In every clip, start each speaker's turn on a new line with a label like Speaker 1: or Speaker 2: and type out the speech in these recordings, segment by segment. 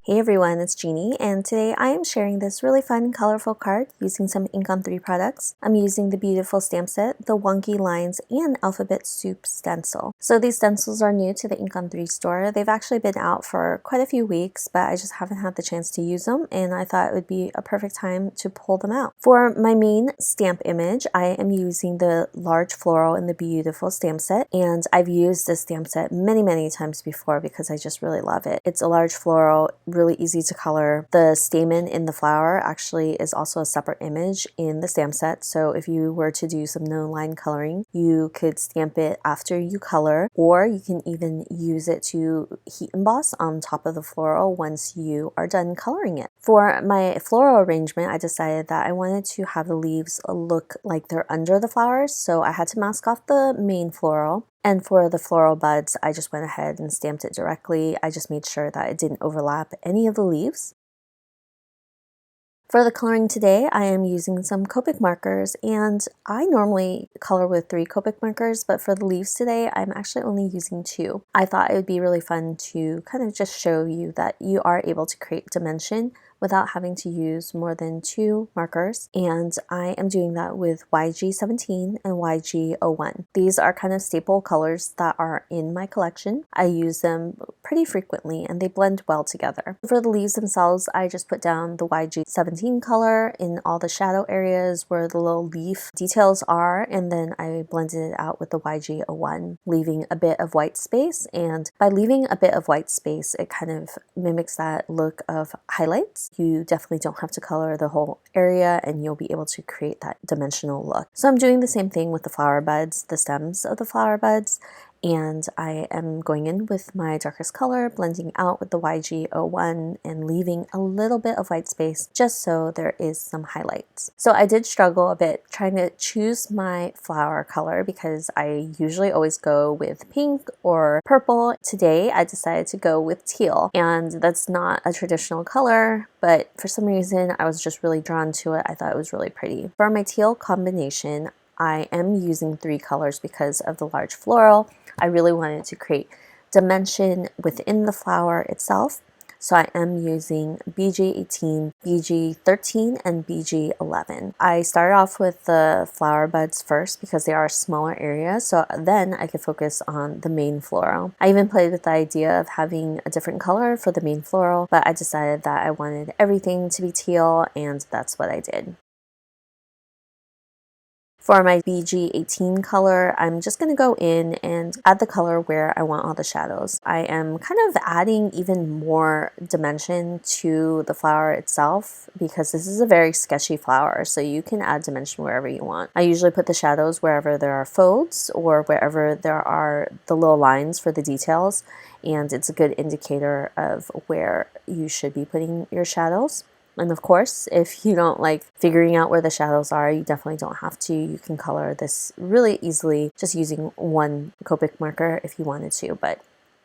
Speaker 1: Hey everyone, it's Jeannie, and today I am sharing this really fun, colorful card using some Ink on 3 products. I'm using the BeYOUtiful stamp set, the Wonky Lines, and Alphabet Soup stencil. So these stencils are new to the Ink on 3 store. They've actually been out for quite a few weeks, but I just haven't had the chance to use them, and I thought it would be a perfect time to pull them out. For my main stamp image, I am using the large floral in the BeYOUtiful stamp set, and I've used this stamp set many times before because I just really love it. It's a large floral, really easy to color. The stamen in the flower actually is also a separate image in the stamp set, so if you were to do some no line coloring, you could stamp it after you color, or you can even use it to heat emboss on top of the floral once you are done coloring it. For my floral arrangement, I decided that I wanted to have the leaves look like they're under the flowers, so I had to mask off the main floral. And for the floral buds, I just went ahead and stamped it directly. I just made sure that it didn't overlap any of the leaves. For the coloring today, I am using some Copic markers, and I normally color with 3 Copic markers, but for the leaves today, I'm actually only using 2. I thought it would be really fun to kind of just show you that you are able to create dimension without having to use more than 2 markers, and I am doing that with YG17 and YG01. These are kind of staple colors that are in my collection. I use them pretty frequently and they blend well together. For the leaves themselves, I just put down the YG17 color in all the shadow areas where the little leaf details are, and then I blended it out with the YG01, leaving a bit of white space, and by leaving a bit of white space, it kind of mimics that look of highlights. You definitely don't have to color the whole area and you'll be able to create that dimensional look. So I'm doing the same thing with the flower buds, the stems of the flower buds, and I am going in with my darkest color, blending out with the YG01 and leaving a little bit of white space just so there is some highlights. So I did struggle a bit trying to choose my flower color because I usually always go with pink or purple. Today I decided to go with teal, and that's not a traditional color, but for some reason I was just really drawn to it. I thought it was really pretty. For my teal combination, I am using 3 colors because of the large floral. I really wanted to create dimension within the flower itself, so I am using BG18, BG13, and BG11. I started off with the flower buds first because they are a smaller area, so then I could focus on the main floral. I even played with the idea of having a different color for the main floral, but I decided that I wanted everything to be teal, and that's what I did. For my BG18 color, I'm just going to go in and add the color where I want all the shadows. I am kind of adding even more dimension to the flower itself because this is a very sketchy flower, so you can add dimension wherever you want. I usually put the shadows wherever there are folds or wherever there are the little lines for the details, and it's a good indicator of where you should be putting your shadows. And of course, if you don't like figuring out where the shadows are, you definitely don't have to. You can color this really easily just using 1 Copic marker if you wanted to. But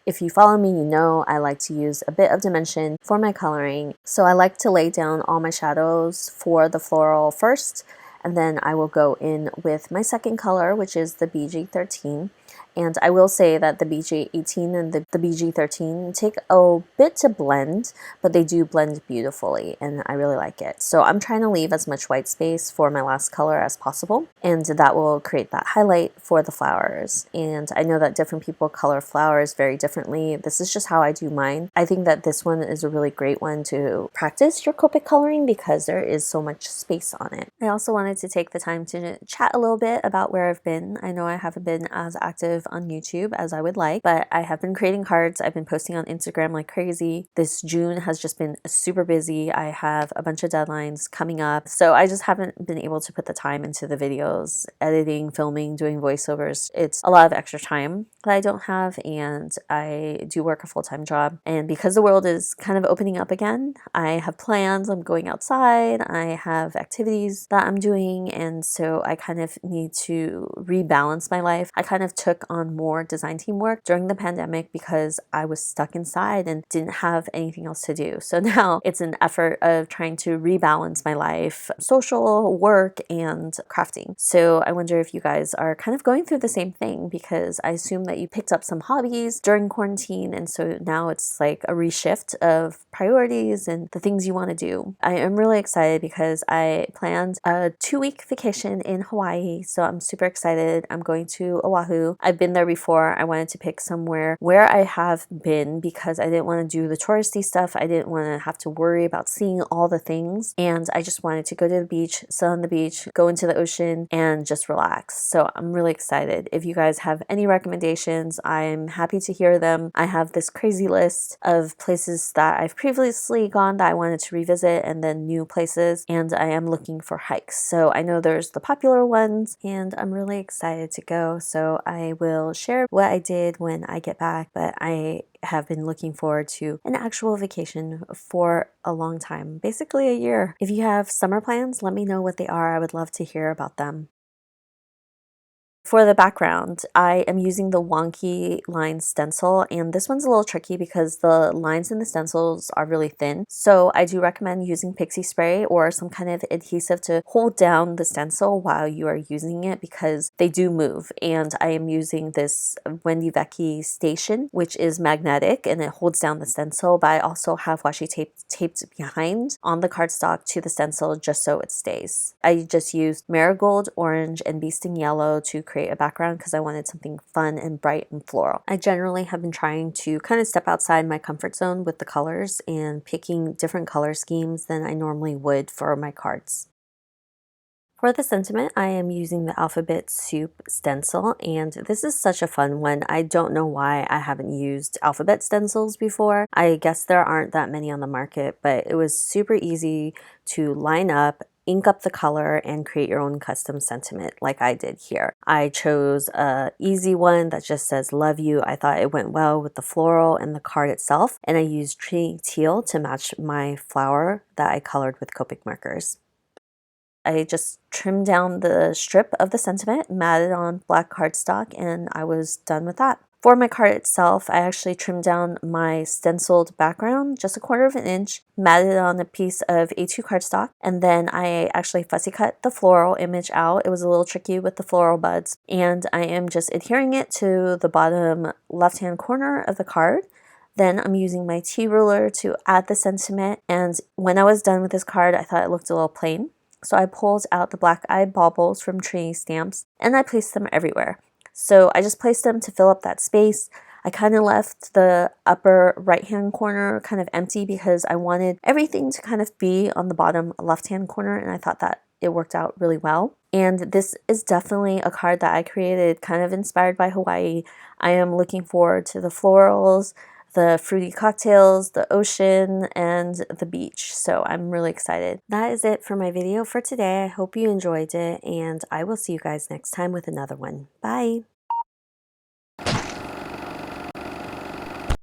Speaker 1: if you follow me, you know I like to use a bit of dimension for my coloring. So I like to lay down all my shadows for the floral first, and then I will go in with my second color, which is the BG13. And I will say that the BG18 and the BG13 take a bit to blend, but they do blend beautifully, and I really like it. So I'm trying to leave as much white space for my last color as possible, and that will create that highlight for the flowers. And I know that different people color flowers very differently. This is just how I do mine. I think that this one is a really great one to practice your Copic coloring because there is so much space on it. I also wanted to take the time to chat a little bit about where I've been. I know I haven't been as active on YouTube as I would like, but I have been creating cards. I've been posting on Instagram like crazy. This June has just been super busy. I have a bunch of deadlines coming up, so I just haven't been able to put the time into the videos, editing, filming, doing voiceovers. It's a lot of extra time that I don't have, and I do work a full-time job. And because the world is kind of opening up again, I have plans. I'm going outside. I have activities that I'm doing, and so I kind of need to rebalance my life. I kind of took on more design team work during the pandemic because I was stuck inside and didn't have anything else to do. So now it's an effort of trying to rebalance my life, social, work, and crafting. So I wonder if you guys are kind of going through the same thing, because I assume that you picked up some hobbies during quarantine, and so now it's like a reshift of priorities and the things you want to do. I am really excited because I planned a 2-week vacation in Hawaii, so I'm super excited. I'm going to Oahu. I've been there before. I wanted to pick somewhere where I have been because I didn't want to do the touristy stuff. I didn't want to have to worry about seeing all the things, and I just wanted to go to the beach, sit on the beach, go into the ocean, and just relax. So I'm really excited. If you guys have any recommendations, I'm happy to hear them. I have this crazy list of places that I've previously gone that I wanted to revisit, and then new places, and I am looking for hikes. So I know there's the popular ones, and I'm really excited to go. So I will share what I did when I get back, but I have been looking forward to an actual vacation for a long time, basically a year. If you have summer plans, let me know what they are. I would love to hear about them. For the background, I am using the wonky line stencil, and this one's a little tricky because the lines in the stencils are really thin. So I do recommend using pixie spray or some kind of adhesive to hold down the stencil while you are using it, because they do move. And I am using this Wendy Vecchi Station, which is magnetic and it holds down the stencil, but I also have washi tape taped behind on the cardstock to the stencil just so it stays. I just used Marigold, orange, and Bee Sting yellow to create a background because I wanted something fun and bright and floral. I generally have been trying to kind of step outside my comfort zone with the colors and picking different color schemes than I normally would for my cards. For the sentiment, I am using the Alphabet Soup stencil, and this is such a fun one. I don't know why I haven't used alphabet stencils before. I guess there aren't that many on the market, but it was super easy to line up, ink up the color, and create your own custom sentiment like I did here. I chose a easy one that just says love you. I thought it went well with the floral and the card itself, and I used Trinity Teal to match my flower that I colored with Copic markers. I just trimmed down the strip of the sentiment, matted on black cardstock, and I was done with that. For my card itself, I actually trimmed down my stenciled background just 1/4 of an inch, matted on a piece of A2 cardstock, and then I actually fussy cut the floral image out. It was a little tricky with the floral buds, and I am just adhering it to the bottom left-hand corner of the card. Then I'm using my T ruler to add the sentiment, and when I was done with this card, I thought it looked a little plain. So I pulled out the black eyed baubles from Trinity stamps and I placed them everywhere. So I just placed them to fill up that space. I kind of left the upper right hand corner kind of empty because I wanted everything to kind of be on the bottom left hand corner, and I thought that it worked out really well. And this is definitely a card that I created kind of inspired by Hawaii. I am looking forward to the florals, the fruity cocktails, the ocean, and the beach. So I'm really excited. That is it for my video for today. I hope you enjoyed it, and I will see you guys next time with another one. Bye!